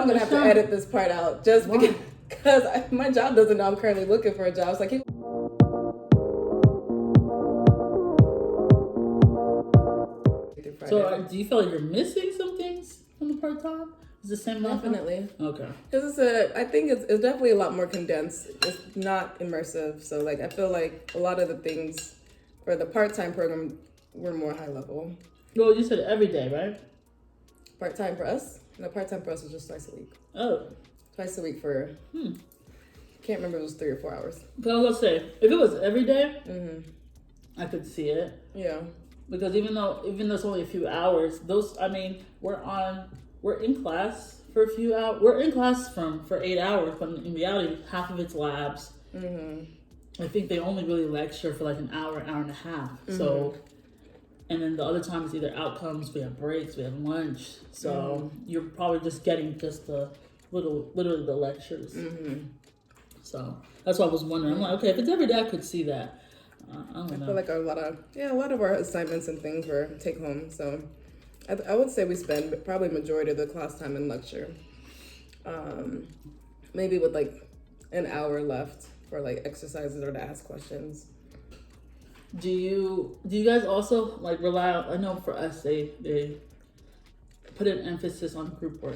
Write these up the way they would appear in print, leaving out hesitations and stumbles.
I'm gonna have to edit this part out just because my job doesn't know I'm currently looking for a job. It's like So do you feel like you're missing some things from the part-time? Is the same level? Definitely. Okay. Because I think it's definitely a lot more condensed. It's not immersive. So like I feel like a lot of the things for the part-time program were more high level. Well, you said every day, right? Part-time for us? No, part-time for us was just twice a week. Oh. Twice a week for, can't remember if it was 3 or 4 hours. But I was gonna say, if it was every day, I could see it. Yeah. Because even though it's only a few hours, we're in class for a few hours. We're in class for 8 hours, but in reality, half of it's labs. I think they only really lecture for like an hour and a half. So, and then the other time is either outcomes, we have breaks, we have lunch. So you're probably just getting just literally the lectures. So that's why I was wondering. I'm like, okay, if it's every day, I could see that. I don't know. I feel like a lot of our assignments and things were take home. So I would say we spend probably majority of the class time in lecture. Maybe with like an hour left for like exercises or to ask questions. Do you guys also like rely on, I know for us they put an emphasis on group work,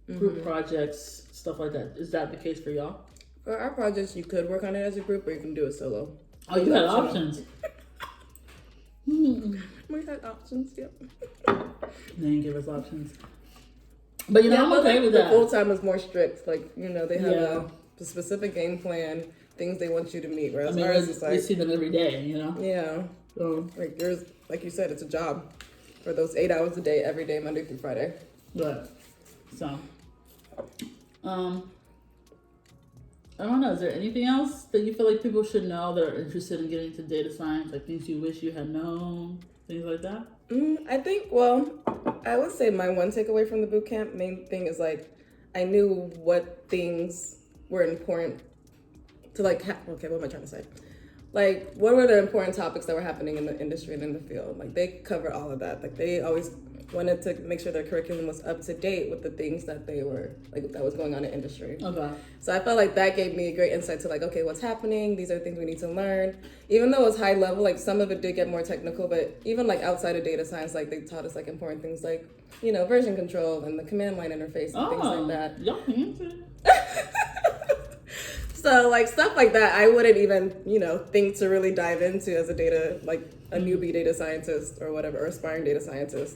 group projects, stuff like that. Is that the case for y'all? For our projects, you could work on it as a group or you can do it solo. Oh, you had options. We had options, yep. They didn't give us options. But I'm okay with that. The full time is more strict. Like, they have a specific game plan, things they want you to meet. Whereas ours is like, we see them every day, Yeah. So, like yours, like you said, it's a job for those 8 hours a day, every day, Monday through Friday. Right. So, I don't know. Is there anything else that you feel like people should know that are interested in getting into data science? Like things you wish you had known, things like that? I think, I would say my one takeaway from the bootcamp, main thing is like, I knew what things were important to like, okay, what am I trying to say? Like, what were the important topics that were happening in the industry and in the field? Like, they cover all of that. Like, they always wanted to make sure their curriculum was up to date with the things that they were, like, that was going on in industry. Okay. So I felt like that gave me a great insight to like, okay, what's happening? These are things we need to learn. Even though it was high level, like some of it did get more technical, but even like outside of data science, like they taught us like important things like, version control and the command line interface and things like that. Y'all answered. So like stuff like that, I wouldn't even, think to really dive into as a newbie data scientist or whatever, or aspiring data scientist.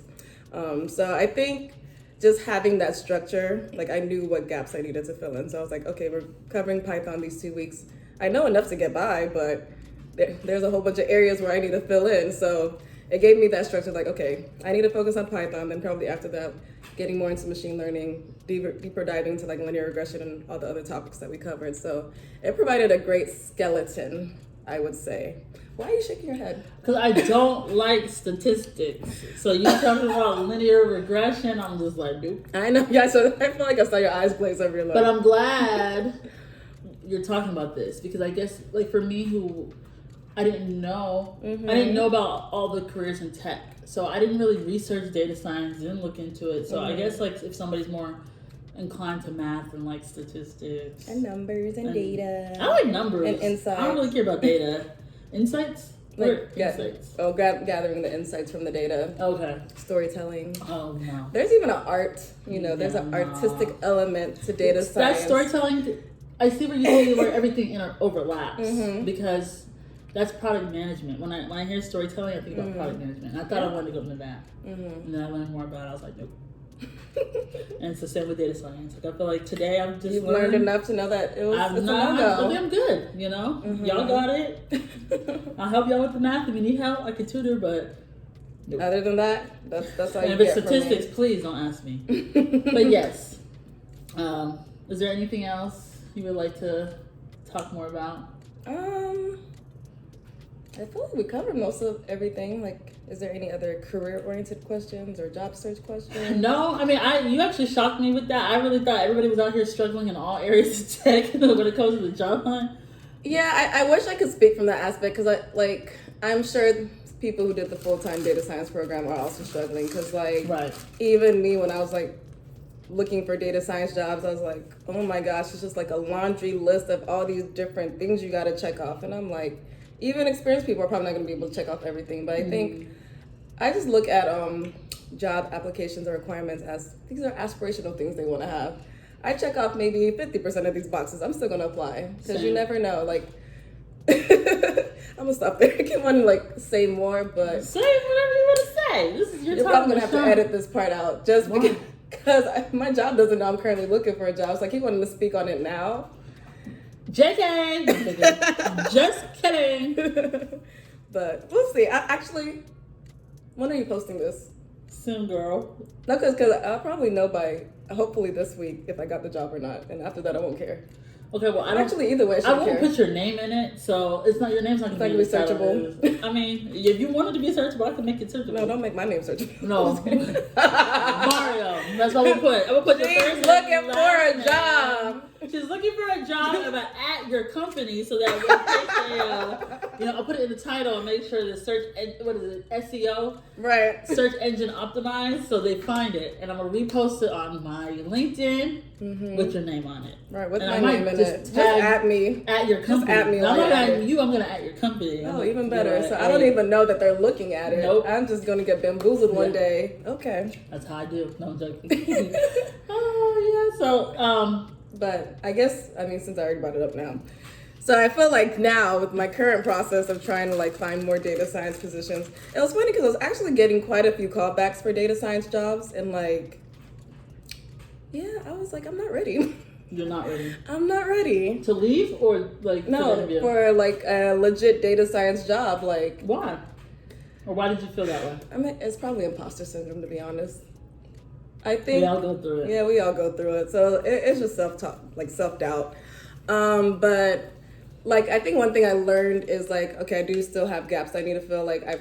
So I think just having that structure, like I knew what gaps I needed to fill in. So I was like, okay, we're covering Python these 2 weeks. I know enough to get by, but there's a whole bunch of areas where I need to fill in. So it gave me that structure, like, okay, I need to focus on Python. Then probably after that, getting more into machine learning, deeper diving into like linear regression and all the other topics that we covered. So it provided a great skeleton, I would say. Why are you shaking your head? Because I don't like statistics. So you talking about linear regression, I'm just like, nope. I know, yeah, so I feel like I saw your eyes glaze over your lips. But I'm glad you're talking about this because I guess, like for me who I didn't know about all the careers in tech. So I didn't really research data science, didn't look into it. So I guess like if somebody's more inclined to math and like statistics. And numbers and data. I like numbers. And insights. I don't really care about data. Insights? Insights. Oh, gathering the insights from the data. Okay. Storytelling. Oh, no. There's even an art, there's an artistic element to data science. That storytelling, I see where you say where everything overlaps because that's product management. When I hear storytelling, I think about product management. I thought I wanted to go into that. And then I learned more about it. I was like, nope. And it's the same with data science. Like I feel like today I'm just You've learned enough to know that it's a no-go. I'm good, Y'all got it. I'll help y'all with the math if you need help. I can tutor, but nope. Other than that, that's all you get. And if it's it's statistics, please don't ask me. But yes, is there anything else you would like to talk more about? I feel like we covered most of everything. Like, is there any other career-oriented questions or job search questions? No, I mean, you actually shocked me with that. I really thought everybody was out here struggling in all areas of tech when it comes to the job hunt. Yeah, I wish I could speak from that aspect because I'm sure people who did the full-time data science program are also struggling because even me when I was like looking for data science jobs, I was like, oh my gosh, it's just like a laundry list of all these different things you got to check off. And I'm like, even experienced people are probably not going to be able to check off everything. But I think I just look at job applications or requirements as these are aspirational things they want to have. I check off maybe 50% of these boxes. I'm still going to apply because you never know. Like, I'm gonna stop there. I can want to like say more, but say whatever you want to say. This is your you're probably gonna have to edit this part out just because my job doesn't know I'm currently looking for a job. So I keep wanting to speak on it now. JK, just kidding. But we'll see. Actually, when are you posting this? Soon, girl. No, because I'll probably know by hopefully this week if I got the job or not, and after that I won't care. Okay, well, I don't, actually either way. I won't put your name in it, so it's not your name's not gonna be searchable. I mean, if you wanted to be searchable, I can make it searchable. No, don't make my name searchable. No, Mariam. That's what I'm gonna put. I'm gonna put your first name. Looking for a job. She's looking for a job at your company, so that when they say, I'll put it in the title and make sure the SEO, right? Search engine optimized, so they find it, and I'm gonna repost it on my LinkedIn with your name on it. Right, with my name in it. Just at me. At your company. Just at me. I'm not at you. I'm gonna at your company. Oh, even better. So I don't even know that they're looking at it. Nope. I'm just gonna get bamboozled one day. Okay. That's how I do. No, I'm joking. Oh yeah. So But I guess, since I already brought it up now. So I feel like now with my current process of trying to like find more data science positions, it was funny because I was actually getting quite a few callbacks for data science jobs. And like, yeah, I was like, I'm not ready. You're not ready? I'm not ready. To leave or like no, for like a legit data science job. Like, why? Or why did you feel that way? It's probably imposter syndrome, to be honest. I think we all go through it. Yeah, we all go through it. So it's just self-doubt. But like, I think one thing I learned is like, okay, I do still have gaps I need to fill. Like I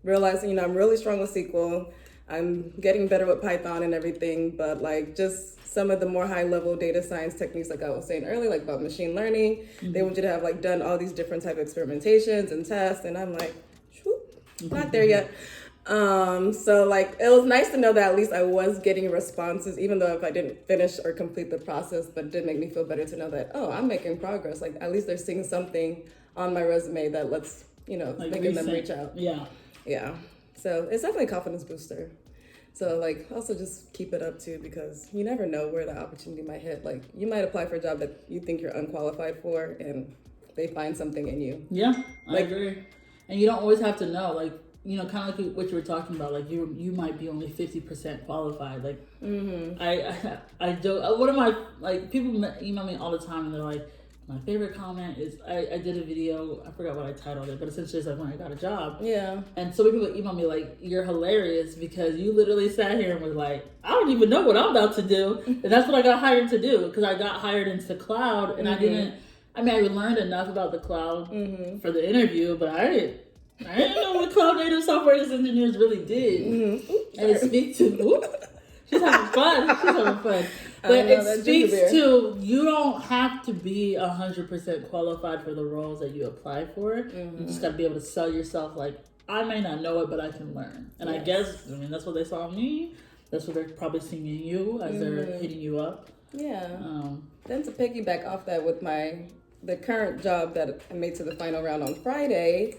realized, I'm really strong with SQL. I'm getting better with Python and everything, but like just some of the more high level data science techniques, like I was saying earlier, like about machine learning, they want you to have like done all these different type of experimentations and tests. And I'm like, not there yet. So like it was nice to know that at least I was getting responses, even though if I didn't finish or complete the process, but it did make me feel better to know that, I'm making progress. Like at least they're seeing something on my resume that lets, like making them reach out. Yeah. So it's definitely a confidence booster. So like also just keep it up too, because you never know where the opportunity might hit. Like you might apply for a job that you think you're unqualified for and they find something in you. Yeah, I agree. And you don't always have to know, like, kind of like what you were talking about, like you might be only 50% qualified. Like, I joke. One of my people email me all the time, and they're like, my favorite comment is I did a video. I forgot what I titled it, but essentially it's like when I got a job. Yeah. And so many people email me like, you're hilarious because you literally sat here and was like, I don't even know what I'm about to do, and that's what I got hired to do because I got hired into cloud, and I didn't. I learned enough about the cloud for the interview, but I didn't know what cloud native software engineers really did. And it speaks to, she's having fun. But it speaks to, you don't have to be 100% qualified for the roles that you apply for. You just got to be able to sell yourself like, I may not know it, but I can learn. And I guess, that's what they saw in me. That's what they're probably seeing in you as they're hitting you up. Yeah. Then to piggyback off that with the current job that I made to the final round on Friday,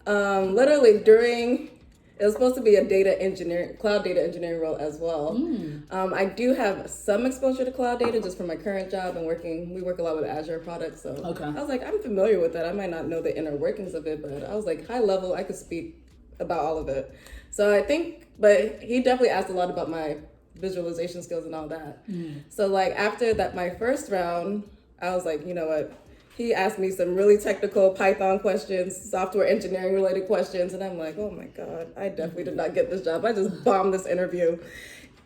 literally it was supposed to be a cloud data engineering role as well. I do have some exposure to cloud data just from my current job and we work a lot with Azure products. So I was like, I'm familiar with that. I might not know the inner workings of it, but I was like, high level, I could speak about all of it. So I think, but he definitely asked a lot about my visualization skills and all that. So like after that, my first round, I was like, you know what? He asked me some really technical Python questions, software engineering related questions. And I'm like, oh my God, I definitely did not get this job. I just bombed this interview.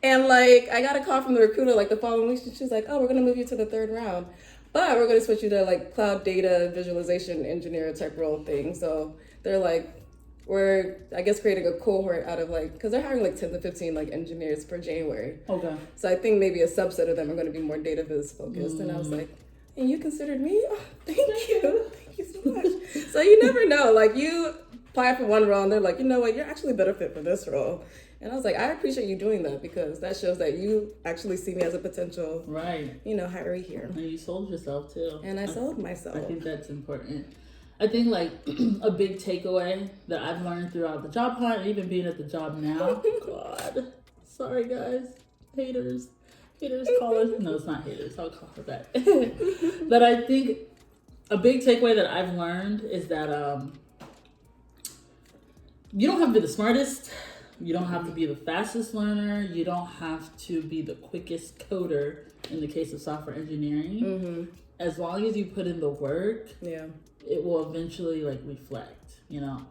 And like, I got a call from the recruiter like the following week. She's like, oh, we're going to move you to the third round. But we're going to switch you to like cloud data visualization engineer type role thing. So they're like, we're, I guess, creating a cohort out of like, because they're hiring like 10 to 15 like engineers for January. Okay. So I think maybe a subset of them are going to be more data viz focused. And I was like, and you considered me? Oh, thank you. Thank you so much. So you never know. Like you apply for one role and they're like, you know what? You're actually a better fit for this role. And I was like, I appreciate you doing that because that shows that you actually see me as a potential, right, hiree here. And you sold yourself too. And I sold myself. I think that's important. I think like a big takeaway that I've learned throughout the job hunt and even being at the job now. God, sorry guys, haters call us. No, it's not haters. I'll call her that. But I think a big takeaway that I've learned is that you don't have to be the smartest. You don't have to be the fastest learner. You don't have to be the quickest coder in the case of software engineering. Mm-hmm. As long as you put in the work, it will eventually like reflect.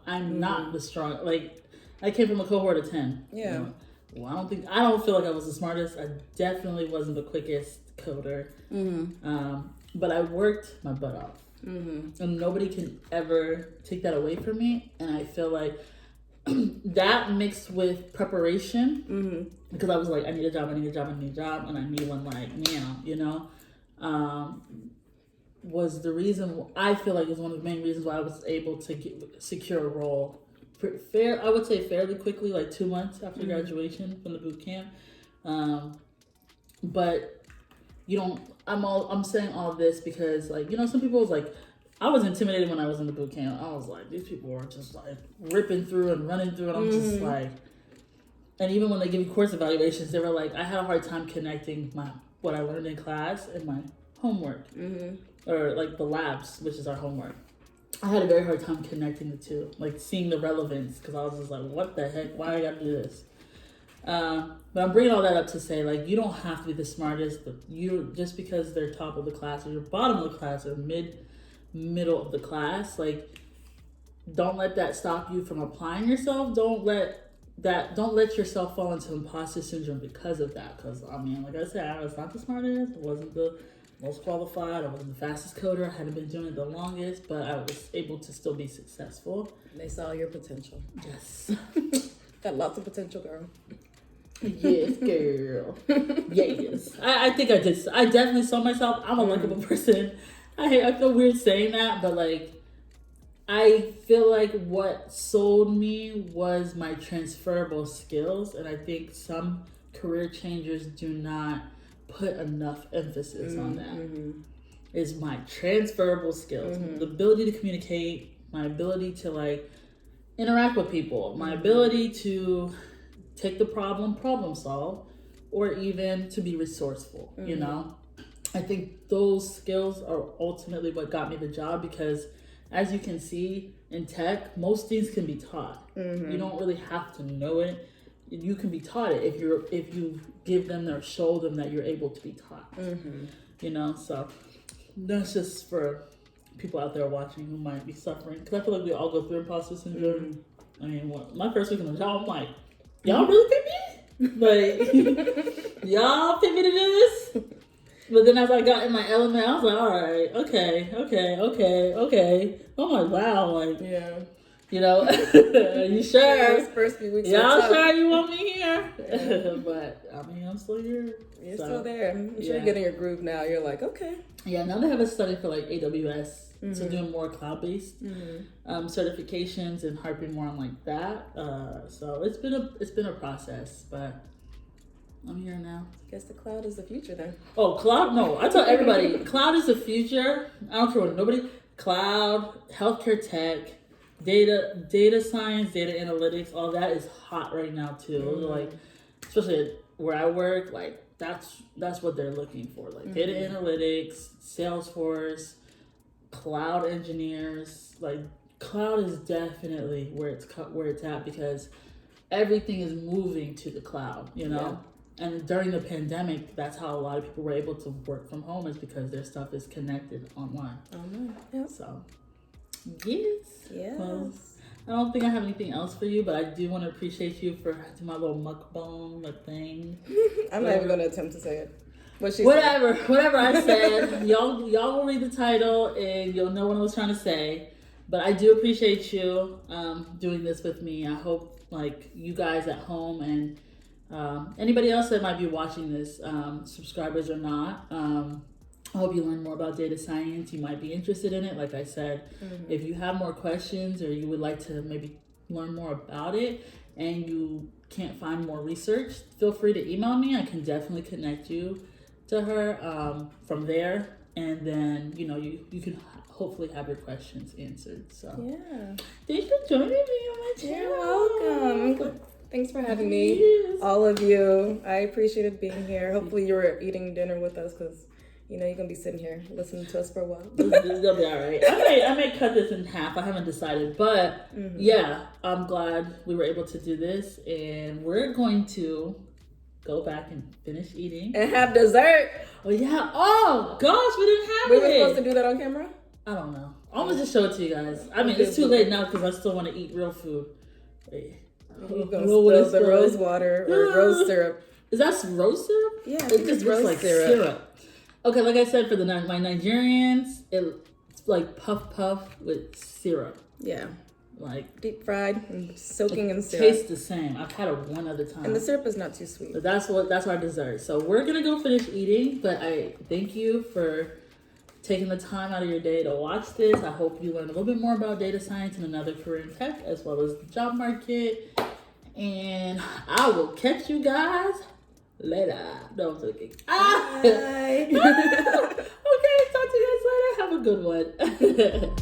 I'm not the strong, like I came from a cohort of 10. Yeah. Well, I don't feel like I was the smartest. I definitely wasn't the quickest coder. Mm-hmm. But I worked my butt off. Mm-hmm. And nobody can ever take that away from me. And I feel like that mixed with preparation, because I was like, I need a job, and I need one like now, was the reason I feel like is one of the main reasons why I was able to secure a role. I would say fairly quickly, like 2 months after graduation from the boot camp. But I'm saying all this because like, some people was like, I was intimidated when I was in the boot camp. I was like, these people are just like ripping through and running through, and I'm just like, and even when they give you course evaluations, they were like, I had a hard time connecting what I learned in class and my homework, or like the labs, which is our homework. I had a very hard time connecting the two, like seeing the relevance, because I was just like, what the heck? Why I got to do this? But I'm bringing all that up to say, like, you don't have to be the smartest, but just because they're top of the class or you're bottom of the class or middle of the class, like, don't let that stop you from applying yourself. Don't let yourself fall into imposter syndrome because of that. Because I mean, like I said, I was not the smartest. I wasn't the most qualified. I wasn't the fastest coder. I hadn't been doing it the longest, but I was able to still be successful. They saw your potential. Yes. Got lots of potential, girl. Yes, girl. Yes. I think I did. I definitely saw myself. I'm a likable person. I feel weird saying that, but like, I feel like what sold me was my transferable skills, and I think some career changers do not put enough emphasis on that. Is my transferable skills, the ability to communicate, my ability to like interact with people, my ability to take the problem solve, or even to be resourceful. I think those skills are ultimately what got me the job, because as you can see in tech, most things can be taught. You don't really have to know it. You can be taught it if you give them or show them that you're able to be taught. So that's just for people out there watching who might be suffering, because I feel like we all go through imposter syndrome. I mean, my first week on the job, I'm like, y'all really pick me? Like, y'all pick me to do this? But then as I got in my element, I was like, all right, okay. I'm like, wow, like, yeah. Are you sure? First few weeks. Y'all sure you want me here? Yeah. But I mean, I'm still here. You're still there. I'm sure you're getting your groove now. You're like, okay. Yeah, now they have a study for like AWS, so doing more cloud-based certifications and harping more on like that. So it's been a process, but I'm here now. Guess the cloud is the future then. Oh, cloud? No, I tell everybody, cloud is the future. I don't care what nobody. Cloud, healthcare tech, data science, data analytics, all that is hot right now too. Like, especially where I work, like that's what they're looking for. Like data analytics, Salesforce, cloud engineers. Like cloud is definitely where it's at, because everything is moving to the cloud. And during the pandemic, that's how a lot of people were able to work from home, is because their stuff is connected online. Yep. So, yes. Well, I don't think I have anything else for you, but I do want to appreciate you for doing my little mukbang thing. I'm not even going to attempt to say it. Whatever I said, y'all will read the title and you'll know what I was trying to say. But I do appreciate you doing this with me. I hope like you guys at home and anybody else that might be watching this, subscribers or not, I hope you learn more about data science. You might be interested in it. Like I said, if you have more questions or you would like to maybe learn more about it, and you can't find more research, feel free to email me. I can definitely connect you to her from there. And then, you can hopefully have your questions answered. So yeah. Thanks for joining me on my channel. You're welcome. Thanks for having me. Yes. All of you. I appreciated being here. Hopefully you were eating dinner with us because, you're going to be sitting here listening to us for a while. It'll be all right. I may cut this in half. I haven't decided. But, yeah, I'm glad we were able to do this. And we're going to go back and finish eating. And have dessert. Oh, yeah. Oh, gosh, we didn't have it. We were supposed to do that on camera? I don't know. I'm going to just show it to you guys. I mean, it's too late now because I still want to eat real food. Wait. You're going to spill the rose water or rose syrup. Is that rose syrup? Yeah, it just looks like syrup. Okay, like I said, for my Nigerians, it's like puff with syrup. Yeah. Like deep fried and soaking in syrup. Tastes the same. I've had it one other time. And the syrup is not too sweet. But that's our dessert. So we're gonna go finish eating, but I thank you for taking the time out of your day to watch this. I hope you learned a little bit more about data science and another career in tech, as well as the job market. And I will catch you guys later. No, I'm joking. Bye. Okay, talk to you guys later. Have a good one.